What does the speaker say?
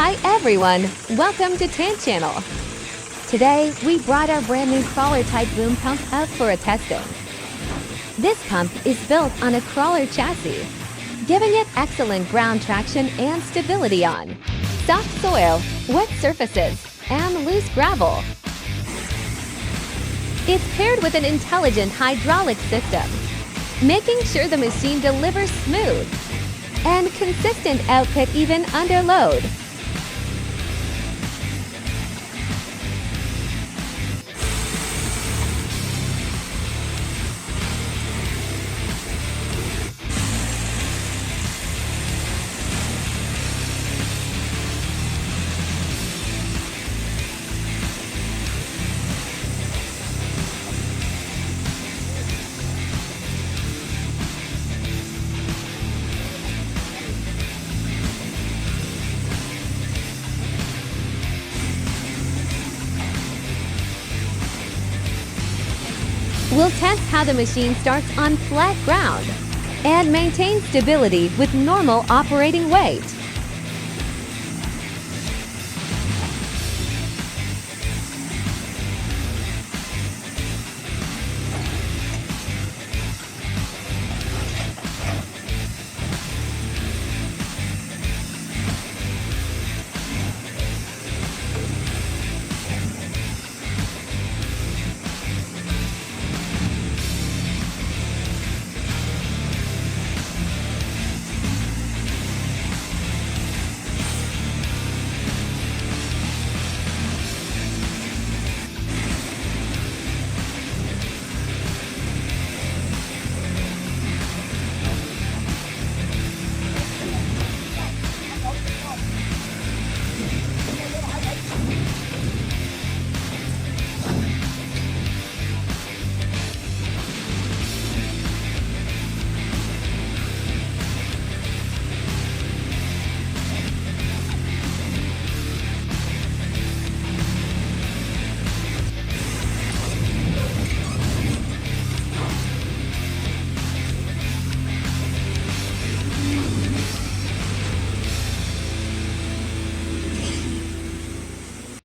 Hi everyone, welcome to Tant Channel. Today, we brought our brand new crawler type boom pump out for a testing. This pump is built on a crawler chassis, giving it excellent ground traction and stability on soft soil, wet surfaces, and loose gravel. It's paired with an intelligent hydraulic system, making sure the machine delivers smooth and consistent output even under load. We'll test how the machine starts on flat ground and maintains stability with normal operating weight.